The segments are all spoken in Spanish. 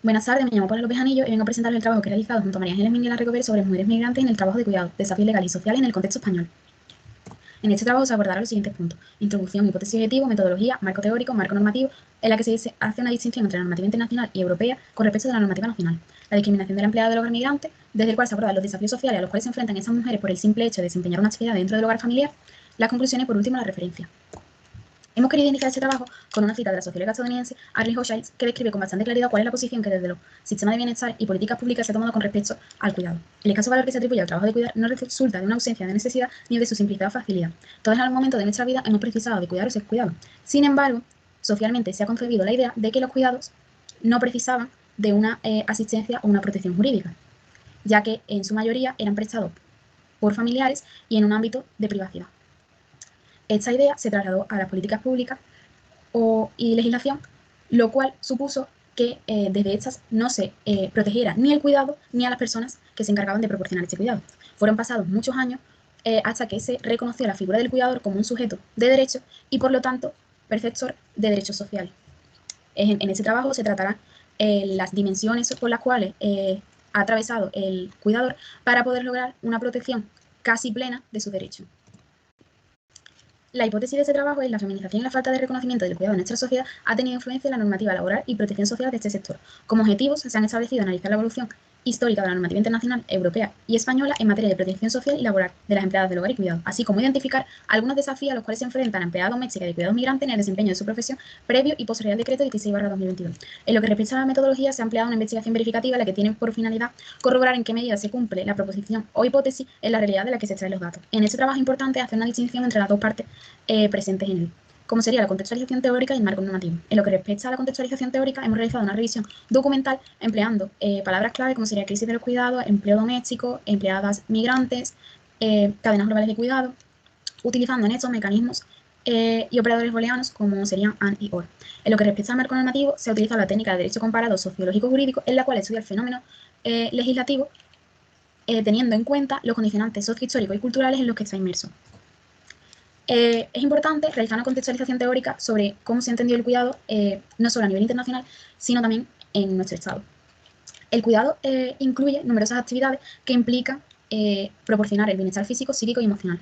Buenas tardes, me llamo Paula López Anillo y vengo a presentarles el trabajo que he realizado junto a María Ángeles Minguela Recover sobre mujeres migrantes en el trabajo de cuidado, desafíos legales y sociales en el contexto español. En este trabajo se abordarán los siguientes puntos: introducción, hipótesis y objetivo, metodología, marco teórico, marco normativo, en la que se hace una distinción entre la normativa internacional y europea con respecto a la normativa nacional, la discriminación de la empleada del hogar migrante, desde el cual se abordan los desafíos sociales a los cuales se enfrentan esas mujeres por el simple hecho de desempeñar una actividad dentro del hogar familiar, las conclusiones y por último la referencia. Hemos querido iniciar este trabajo con una cita de la socióloga estadounidense Arlie Hochschild, que describe con bastante claridad cuál es la posición que desde los sistemas de bienestar y políticas públicas se ha tomado con respecto al cuidado. El escaso valor que se atribuye al trabajo de cuidar no resulta de una ausencia de necesidad ni de su simplicidad o facilidad. Todos en algún momento de nuestra vida hemos precisado de cuidar o ser cuidado. Sin embargo, socialmente se ha concebido la idea de que los cuidados no precisaban de una asistencia o una protección jurídica, ya que en su mayoría eran prestados por familiares y en un ámbito de privacidad. Esta idea se trasladó a las políticas públicas y legislación, lo cual supuso que desde estas no se protegiera ni el cuidado ni a las personas que se encargaban de proporcionar este cuidado. Fueron pasados muchos años hasta que se reconoció la figura del cuidador como un sujeto de derecho y por lo tanto perceptor de derechos sociales. En este trabajo se tratarán las dimensiones por las cuales ha atravesado el cuidador para poder lograr una protección casi plena de sus derechos. La hipótesis de este trabajo es la feminización y la falta de reconocimiento del cuidado en nuestra sociedad ha tenido influencia en la normativa laboral y protección social de este sector. Como objetivos se han establecido analizar la evolución histórica de la normativa internacional, europea y española en materia de protección social y laboral de las empleadas del hogar y cuidado, así como identificar algunos desafíos a los cuales se enfrentan empleadas domésticas y cuidados migrantes en el desempeño de su profesión previo y posterior al decreto 16/2022. En lo que respecta a la metodología, se ha empleado una investigación verificativa la que tiene por finalidad corroborar en qué medida se cumple la proposición o hipótesis en la realidad de la que se extraen los datos. En este trabajo es importante hacer una distinción entre las dos partes presentes en él, como sería la contextualización teórica y el marco normativo. En lo que respecta a la contextualización teórica, hemos realizado una revisión documental empleando palabras clave como sería crisis de los cuidados, empleo doméstico, empleadas migrantes, cadenas globales de cuidado, utilizando en estos mecanismos y operadores booleanos como serían AND y OR. En lo que respecta al marco normativo, se ha utilizado la técnica de derecho comparado sociológico-jurídico, en la cual estudia el fenómeno legislativo teniendo en cuenta los condicionantes sociohistóricos y culturales en los que está inmerso. Es importante realizar una contextualización teórica sobre cómo se ha entendido el cuidado, no solo a nivel internacional, sino también en nuestro Estado. El cuidado incluye numerosas actividades que implican proporcionar el bienestar físico, psíquico y emocional.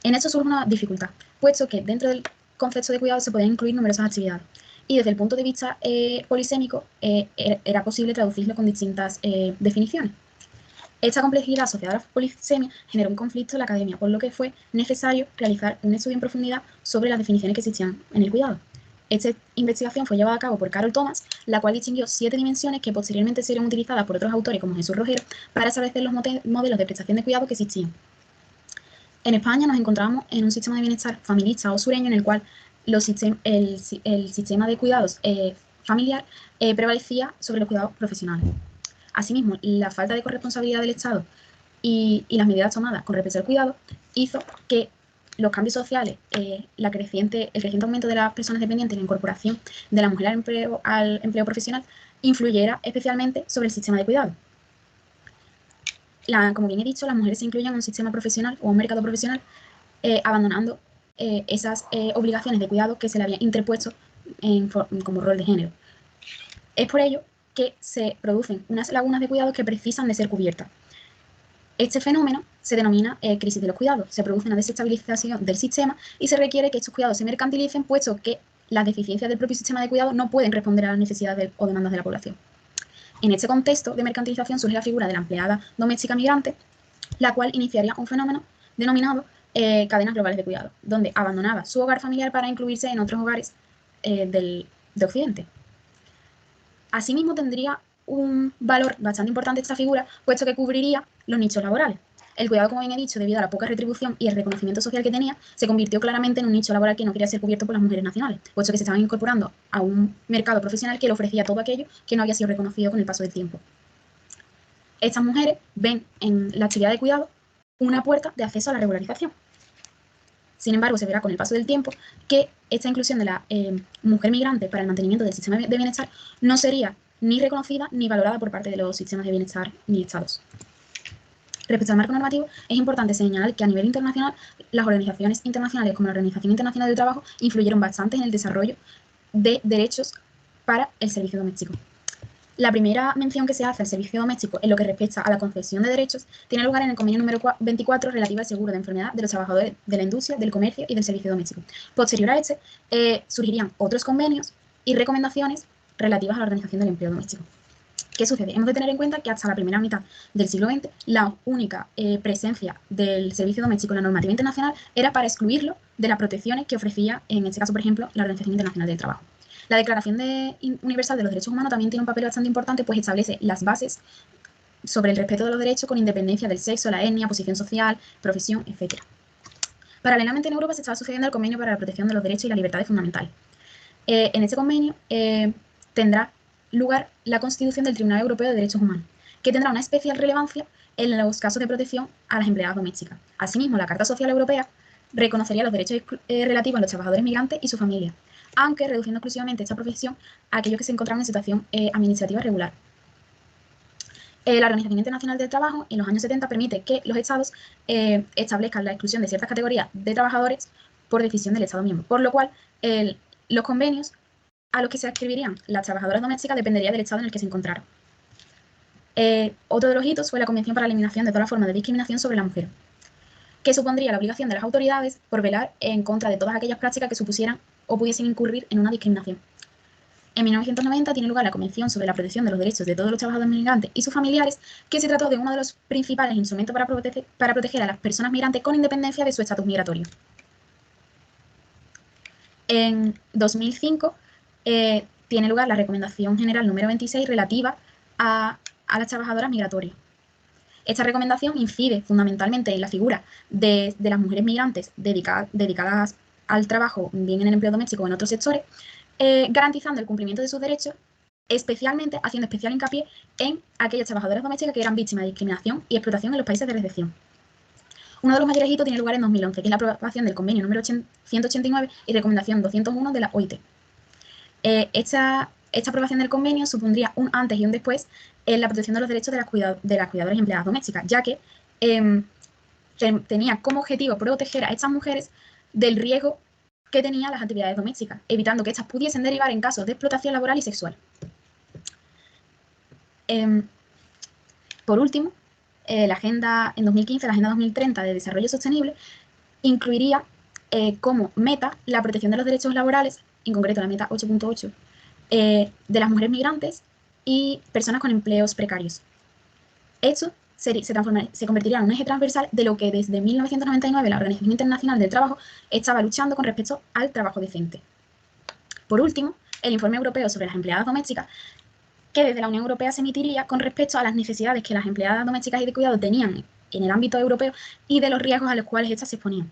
En esto surge una dificultad, puesto que dentro del concepto de cuidado se pueden incluir numerosas actividades. Y desde el punto de vista polisémico, era posible traducirlo con distintas definiciones. Esta complejidad asociada a la polisemia generó un conflicto en la academia, por lo que fue necesario realizar un estudio en profundidad sobre las definiciones que existían en el cuidado. Esta investigación fue llevada a cabo por Carol Thomas, la cual distinguió 7 dimensiones que posteriormente serían utilizadas por otros autores como Jesús Rogero para establecer los modelos de prestación de cuidado que existían. En España nos encontramos en un sistema de bienestar familista o sureño en el cual el sistema de cuidados familiar prevalecía sobre los cuidados profesionales. Asimismo, la falta de corresponsabilidad del Estado y las medidas tomadas con respecto al cuidado hizo que los cambios sociales, el creciente aumento de las personas dependientes y la incorporación de la mujer al empleo profesional influyera especialmente sobre el sistema de cuidado. Como bien he dicho, las mujeres se incluyen en un sistema profesional o un mercado profesional abandonando esas obligaciones de cuidado que se le habían interpuesto como rol de género. Es por ello que se producen unas lagunas de cuidado que precisan de ser cubiertas. Este fenómeno se denomina crisis de los cuidados. Se produce una desestabilización del sistema y se requiere que estos cuidados se mercantilicen, puesto que las deficiencias del propio sistema de cuidado no pueden responder a las necesidades o demandas de la población. En este contexto de mercantilización surge la figura de la empleada doméstica migrante, la cual iniciaría un fenómeno denominado cadenas globales de cuidado, donde abandonaba su hogar familiar para incluirse en otros hogares de Occidente. Asimismo, tendría un valor bastante importante esta figura, puesto que cubriría los nichos laborales. El cuidado, como bien he dicho, debido a la poca retribución y el reconocimiento social que tenía, se convirtió claramente en un nicho laboral que no quería ser cubierto por las mujeres nacionales, puesto que se estaban incorporando a un mercado profesional que le ofrecía todo aquello que no había sido reconocido con el paso del tiempo. Estas mujeres ven en la actividad de cuidado una puerta de acceso a la regularización. Sin embargo, se verá con el paso del tiempo que esta inclusión de la mujer migrante para el mantenimiento del sistema de bienestar no sería ni reconocida ni valorada por parte de los sistemas de bienestar ni estados. Respecto al marco normativo, es importante señalar que a nivel internacional, las organizaciones internacionales como la Organización Internacional del Trabajo influyeron bastante en el desarrollo de derechos para el servicio doméstico. La primera mención que se hace al servicio doméstico en lo que respecta a la concesión de derechos tiene lugar en el convenio número 24 relativo al seguro de enfermedad de los trabajadores de la industria, del comercio y del servicio doméstico. Posterior a este, surgirían otros convenios y recomendaciones relativas a la organización del empleo doméstico. ¿Qué sucede? Hemos de tener en cuenta que hasta la primera mitad del siglo XX la única presencia del servicio doméstico en la normativa internacional era para excluirlo de las protecciones que ofrecía, en este caso, por ejemplo, la Organización Internacional del Trabajo. La Declaración Universal de los Derechos Humanos también tiene un papel bastante importante, pues establece las bases sobre el respeto de los derechos con independencia del sexo, la etnia, posición social, profesión, etc. Paralelamente en Europa se estaba sucediendo el Convenio para la Protección de los Derechos y las Libertades Fundamentales. En este convenio tendrá lugar la constitución del Tribunal Europeo de Derechos Humanos, que tendrá una especial relevancia en los casos de protección a las empleadas domésticas. Asimismo, la Carta Social Europea reconocería los derechos relativos a los trabajadores migrantes y su familia, aunque reduciendo exclusivamente esta profesión a aquellos que se encontraban en situación administrativa regular. La Organización Internacional del Trabajo en los años 70 permite que los estados establezcan la exclusión de ciertas categorías de trabajadores por decisión del estado miembro, por lo cual los convenios a los que se adscribirían las trabajadoras domésticas dependería del estado en el que se encontraran. Otro de los hitos fue la Convención para la Eliminación de toda forma de discriminación sobre la mujer, que supondría la obligación de las autoridades por velar en contra de todas aquellas prácticas que supusieran o pudiesen incurrir en una discriminación. En 1990 tiene lugar la Convención sobre la Protección de los Derechos de todos los trabajadores migrantes y sus familiares, que se trató de uno de los principales instrumentos para proteger a las personas migrantes con independencia de su estatus migratorio. En 2005 tiene lugar la Recomendación General número 26 relativa a las trabajadoras migratorias. Esta recomendación incide fundamentalmente en la figura de las mujeres migrantes dedicadas al trabajo, bien en el empleo doméstico o en otros sectores, garantizando el cumplimiento de sus derechos, especialmente haciendo especial hincapié en aquellas trabajadoras domésticas que eran víctimas de discriminación y explotación en los países de recepción. Uno de los mayores hitos tiene lugar en 2011, que es la aprobación del convenio número 189 y recomendación 201 de la OIT. Esta aprobación del convenio supondría un antes y un después en la protección de los derechos de las cuidadoras y empleadas domésticas, ya que tenía como objetivo proteger a estas mujeres del riesgo que tenían las actividades domésticas, evitando que éstas pudiesen derivar en casos de explotación laboral y sexual. Por último, la Agenda en 2015, la Agenda 2030 de Desarrollo Sostenible, incluiría como meta la protección de los derechos laborales, en concreto la meta 8.8, de las mujeres migrantes y personas con empleos precarios. Esto se convertiría en un eje transversal de lo que desde 1999 la Organización Internacional del Trabajo estaba luchando con respecto al trabajo decente. Por último, el informe europeo sobre las empleadas domésticas, que desde la Unión Europea se emitiría con respecto a las necesidades que las empleadas domésticas y de cuidado tenían en el ámbito europeo y de los riesgos a los cuales éstas se exponían.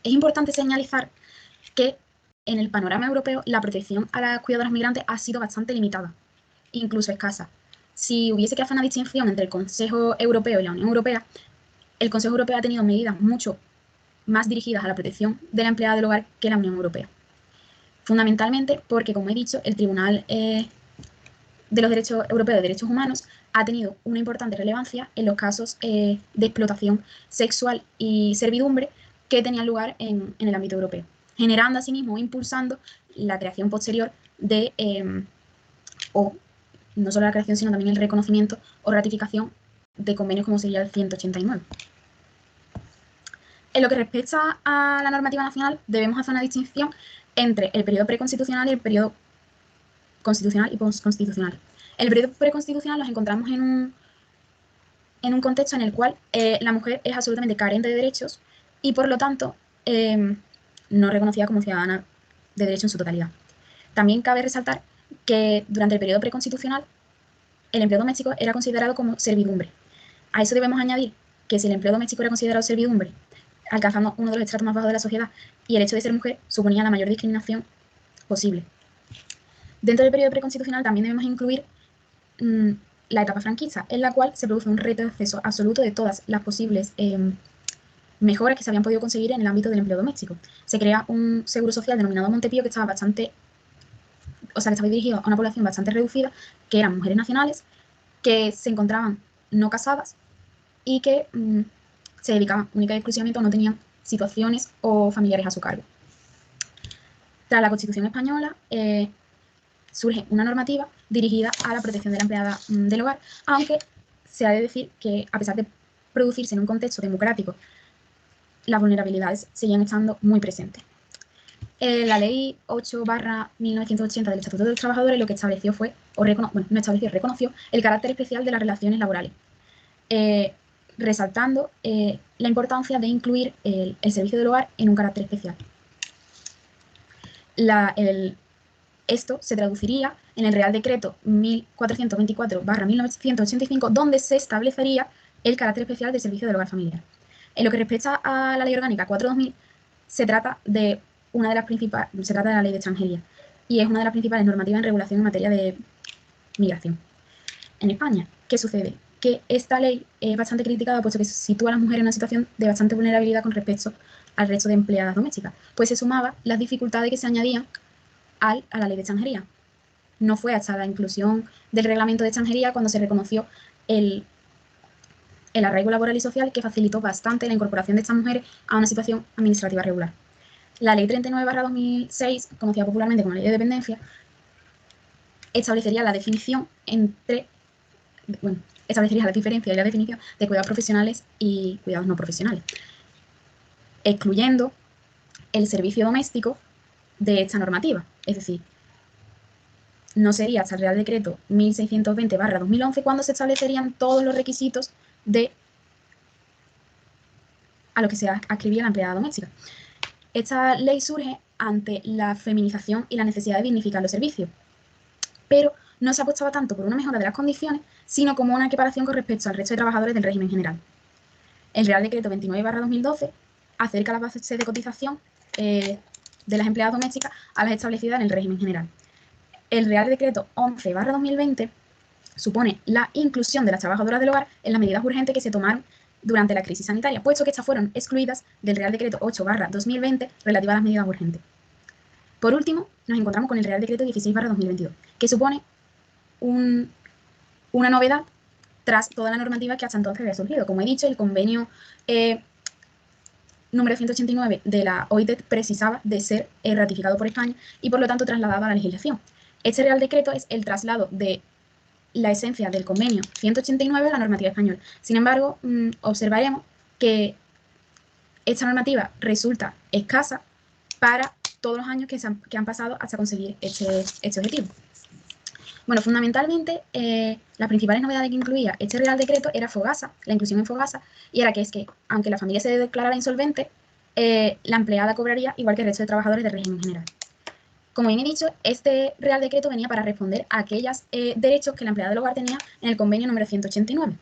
Es importante señalizar que en el panorama europeo la protección a las cuidadoras migrantes ha sido bastante limitada, incluso escasa. Si hubiese que hacer una distinción entre el Consejo Europeo y la Unión Europea, el Consejo Europeo ha tenido medidas mucho más dirigidas a la protección de la empleada del hogar que la Unión Europea. Fundamentalmente porque, como he dicho, el Tribunal de los Derechos Europeos de Derechos Humanos ha tenido una importante relevancia en los casos de explotación sexual y servidumbre que tenían lugar en el ámbito europeo, generando asimismo o impulsando la creación posterior de, o no solo la creación, sino también el reconocimiento o ratificación de convenios como sería el 189. En lo que respecta a la normativa nacional, debemos hacer una distinción entre el periodo preconstitucional y el periodo constitucional y postconstitucional. En el periodo preconstitucional nos encontramos en un contexto en el cual la mujer es absolutamente carente de derechos y, por lo tanto, no reconocida como ciudadana de derecho en su totalidad. También cabe resaltar que durante el periodo preconstitucional el empleo doméstico era considerado como servidumbre. A eso debemos añadir que si el empleo doméstico era considerado servidumbre, alcanzando uno de los estratos más bajos de la sociedad, y el hecho de ser mujer suponía la mayor discriminación posible. Dentro del periodo preconstitucional también debemos incluir la etapa franquista, en la cual se produce un retroceso absoluto de todas las posibles mejoras que se habían podido conseguir en el ámbito del empleo doméstico. Se crea un seguro social denominado Montepío que estaba dirigido a una población bastante reducida, que eran mujeres nacionales, que se encontraban no casadas y que se dedicaban única y exclusivamente o no tenían situaciones o familiares a su cargo. Tras la Constitución española, surge una normativa dirigida a la protección de la empleada del hogar, aunque se ha de decir que, a pesar de producirse en un contexto democrático, las vulnerabilidades seguían estando muy presentes. La Ley 8/1980 del Estatuto de los Trabajadores lo que estableció fue, reconoció el carácter especial de las relaciones laborales, resaltando la importancia de incluir el servicio del hogar en un carácter especial. Esto se traduciría en el Real Decreto 1424/1985, donde se establecería el carácter especial del servicio del hogar familiar. En lo que respecta a la Ley Orgánica 4/2000, se trata de la Ley de Extranjería, y es una de las principales normativas en regulación en materia de migración. En España, ¿qué sucede? Que esta ley es bastante criticada, puesto que sitúa a las mujeres en una situación de bastante vulnerabilidad con respecto al resto de empleadas domésticas, pues se sumaba las dificultades que se añadían a la Ley de Extranjería. No fue hasta la inclusión del Reglamento de Extranjería cuando se reconoció el arraigo laboral y social, que facilitó bastante la incorporación de estas mujeres a una situación administrativa regular. La Ley 39/2006, conocida popularmente como Ley de Dependencia, establecería la diferencia y la definición de cuidados profesionales y cuidados no profesionales, excluyendo el servicio doméstico de esta normativa. Es decir, no sería hasta el Real Decreto 1620/2011 cuando se establecerían todos los requisitos a lo que se adscribía la empleada doméstica. Esta ley surge ante la feminización y la necesidad de dignificar los servicios, pero no se apostaba tanto por una mejora de las condiciones, sino como una equiparación con respecto al resto de trabajadores del régimen general. El Real Decreto 29/2012 acerca las bases de cotización de las empleadas domésticas a las establecidas en el régimen general. El Real Decreto 11/2020 supone la inclusión de las trabajadoras del hogar en las medidas urgentes que se tomaron durante la crisis sanitaria, puesto que estas fueron excluidas del Real Decreto 8/2020 relativa a las medidas urgentes. Por último, nos encontramos con el Real Decreto 16/2022, que supone una novedad tras toda la normativa que hasta entonces había surgido. Como he dicho, el convenio número 189 de la OIT precisaba de ser ratificado por España y por lo tanto trasladado a la legislación. Este Real Decreto es el traslado de la esencia del convenio 189 a la normativa española. Sin embargo, observaremos que esta normativa resulta escasa para todos los años que han pasado hasta conseguir este objetivo. Bueno, fundamentalmente, las principales novedades que incluía este Real Decreto era Fogasa, la inclusión en Fogasa, y era que aunque la familia se declarara insolvente, la empleada cobraría igual que el resto de trabajadores del régimen general. Como bien he dicho, este Real Decreto venía para responder a aquellos derechos que la empleada del hogar tenía en el convenio número 189.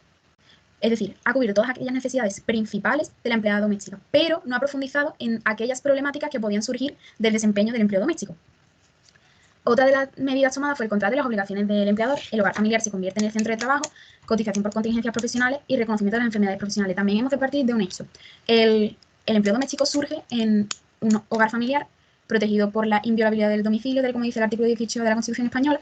Es decir, ha cubierto todas aquellas necesidades principales de la empleada doméstica, pero no ha profundizado en aquellas problemáticas que podían surgir del desempeño del empleo doméstico. Otra de las medidas tomadas fue el control de las obligaciones del empleador. El hogar familiar se convierte en el centro de trabajo, cotización por contingencias profesionales y reconocimiento de las enfermedades profesionales. También hemos de partir de un hecho. El empleo doméstico surge en un hogar familiar protegido por la inviolabilidad del domicilio, tal como dice el artículo 18 de la Constitución española,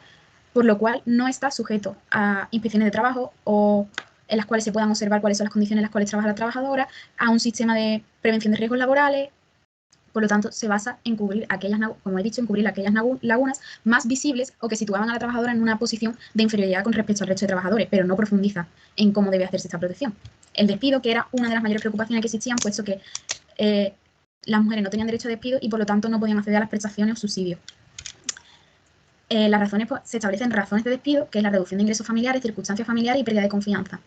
por lo cual no está sujeto a inspecciones de trabajo o en las cuales se puedan observar cuáles son las condiciones en las cuales trabaja la trabajadora, a un sistema de prevención de riesgos laborales. Por lo tanto, se basa en cubrir aquellas lagunas más visibles o que situaban a la trabajadora en una posición de inferioridad con respecto al resto de trabajadores, pero no profundiza en cómo debe hacerse esta protección. El despido, que era una de las mayores preocupaciones que existían, puesto que las mujeres no tenían derecho a despido y por lo tanto no podían acceder a las prestaciones o subsidios. Las razones, se establecen razones de despido, que es la reducción de ingresos familiares, circunstancias familiares y pérdida de confianza.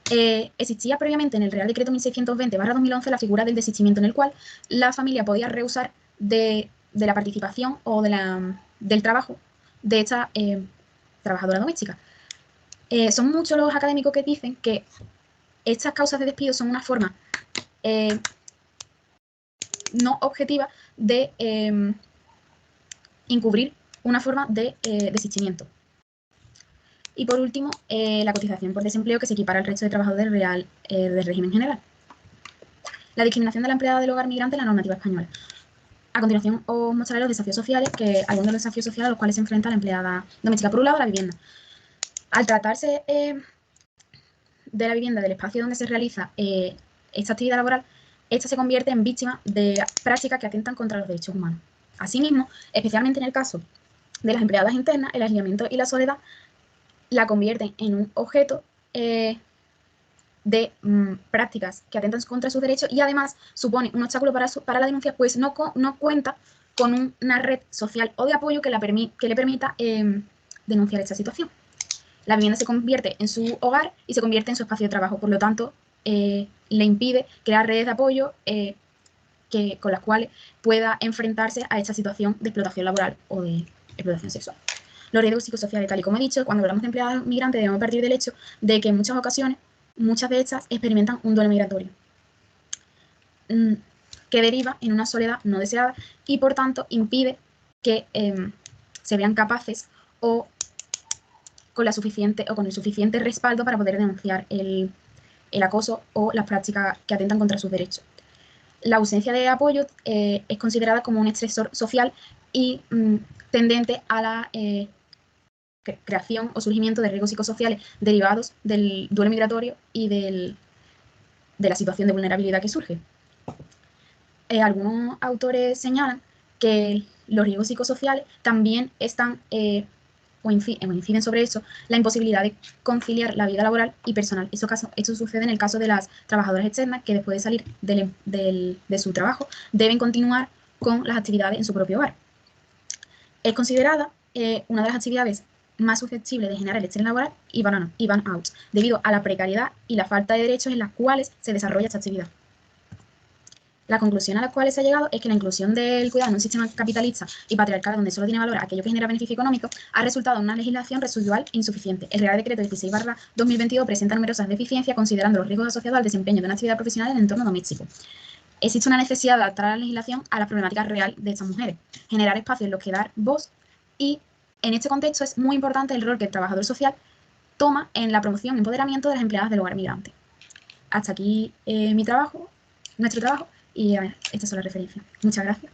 Existía previamente en el Real Decreto 1620/2011 la figura del desistimiento, en el cual la familia podía rehusar de la participación o del trabajo de esta trabajadora doméstica. Son muchos los académicos que dicen que estas causas de despido son una forma no objetiva de encubrir una forma de desistimiento. Y por último, la cotización por desempleo, que se equipara al resto de trabajadores del régimen general. La discriminación de la empleada del hogar migrante en la normativa española. A continuación os mostraré los desafíos sociales, algunos de los desafíos sociales a los cuales se enfrenta la empleada doméstica. Por un lado, la vivienda. Al tratarse de la vivienda, del espacio donde se realiza esta actividad laboral, esta se convierte en víctima de prácticas que atentan contra los derechos humanos. Asimismo, especialmente en el caso de las empleadas internas, el aislamiento y la soledad la convierten en un objeto de prácticas que atentan contra sus derechos y además supone un obstáculo para la denuncia, pues no cuenta con una red social o de apoyo que le permita denunciar esta situación. La vivienda se convierte en su hogar y se convierte en su espacio de trabajo, por lo tanto, le impide crear redes de apoyo con las cuales pueda enfrentarse a esta situación de explotación laboral o de explotación sexual. Los riesgos psicosociales, tal y como he dicho, cuando hablamos de empleadas migrantes debemos partir del hecho de que en muchas ocasiones, muchas de estas experimentan un duelo migratorio que deriva en una soledad no deseada y por tanto impide que se vean capaces o con el suficiente respaldo para poder denunciar el acoso o las prácticas que atentan contra sus derechos. La ausencia de apoyo es considerada como un estresor social y tendente a la creación o surgimiento de riesgos psicosociales derivados del duelo migratorio y de la situación de vulnerabilidad que surge. Algunos autores señalan que los riesgos psicosociales también están o inciden sobre eso, la imposibilidad de conciliar la vida laboral y personal. Esto sucede en el caso de las trabajadoras externas que después de salir de su trabajo deben continuar con las actividades en su propio hogar. Es considerada una de las actividades más susceptibles de generar el estrés laboral y burnout, debido a la precariedad y la falta de derechos en las cuales se desarrolla esta actividad. La conclusión a la cual se ha llegado es que la inclusión del cuidado en un sistema capitalista y patriarcal donde solo tiene valor aquello que genera beneficio económico ha resultado en una legislación residual e insuficiente. El Real Decreto 16/2022 presenta numerosas deficiencias considerando los riesgos asociados al desempeño de una actividad profesional en el entorno doméstico. Existe una necesidad de adaptar la legislación a la problemática real de estas mujeres, generar espacios en los que dar voz y en este contexto es muy importante el rol que el trabajador social toma en la promoción y empoderamiento de las empleadas del hogar migrante. Hasta aquí nuestro trabajo. Y estas son las referencias. Muchas gracias.